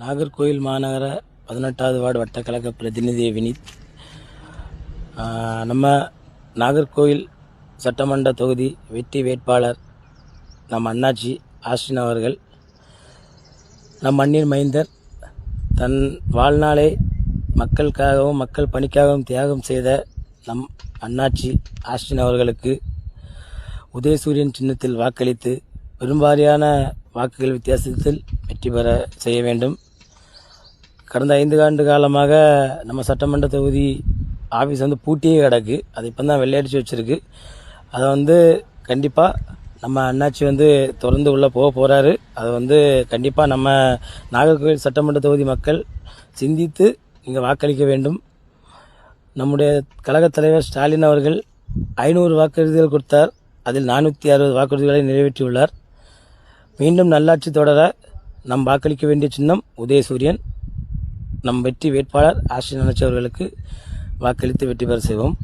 நாகர்கோவில் மாநகர 18வது வார்டு வட்டக்கழக பிரதிநிதி வினித். நம்ம நாகர்கோவில் சட்டமன்ற தொகுதி வெற்றி வேட்பாளர் நம் அண்ணாச்சி ஆஸ்டின் அவர்கள், நம் மண்ணின் மைந்தர், தன் வாழ்நாளை மக்களுக்காகவும் மக்கள் பணிக்காகவும் தியாகம் செய்த நம் அண்ணாச்சி ஆஸ்டின் அவர்களுக்கு உதயசூரியன் சின்னத்தில் வாக்களித்து பெரும்பாலான வாக்குகள் வித்தியாசத்தில் வெற்றி பெற செய்ய வேண்டும். கடந்த 5 ஆண்டு காலமாக நம்ம சட்டமன்ற தொகுதி ஆஃபீஸ் பூட்டியே கிடக்கு. அது இப்போ தான் வெள்ளையடிச்சு வச்சுருக்கு. அதை கண்டிப்பாக நம்ம அண்ணாச்சி திறந்து உள்ளே போக போகிறாரு. அதை கண்டிப்பாக நம்ம நாகர்கோவில் சட்டமன்ற தொகுதி மக்கள் சிந்தித்து இங்கே வாக்களிக்க வேண்டும். நம்முடைய கழகத் தலைவர் ஸ்டாலின் அவர்கள் 500 வாக்குறுதிகள் கொடுத்தார். அதில் 460 வாக்குறுதிகளை நிறைவேற்றியுள்ளார். மீண்டும் நல்லாட்சி தொடர நம் வாக்களிக்க வேண்டிய சின்னம் உதயசூரியன். நம் வெற்றி வேட்பாளர் ஆஸ்டின் அண்ணாச்சி அவர்களுக்கு வாக்களித்து வெற்றி பெற செய்வோம்.